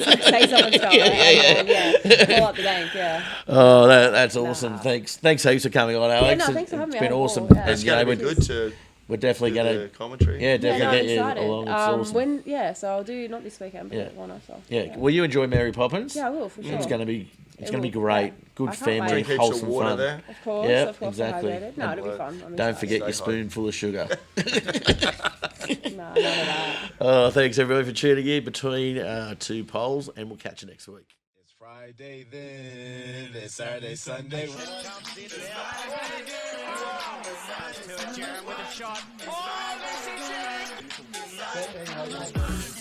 say someone's got it. Yeah. Call up the bank. Yeah. Oh, that's awesome. Nah. Thanks heaps for coming on, Alex. no, thanks for having me. It's been I had a awesome. ball, yeah. It's going to be good to We're definitely do going the to. commentary. Yeah, definitely I'm get you excited. along. It's awesome. So I'll do not this weekend, but Yeah. one after. Yeah. Will you enjoy Mary Poppins? Yeah, I will for sure. It's going to be. It's It going to be will, great. yeah. Good I can't family, wait. Drink heaps wholesome of water fun. there. Of course, Yeah, of course, exactly. hydrated. No, it'll be fun. I'm Don't excited. forget your Stay hot. spoonful of sugar. Nah, none of that. Oh, thanks everybody for tuning in between two polls, and we'll catch you next week. It's Friday then, it's Saturday, Sunday. Comes in there. To Jerem with a shot. Oh, this is Jerem.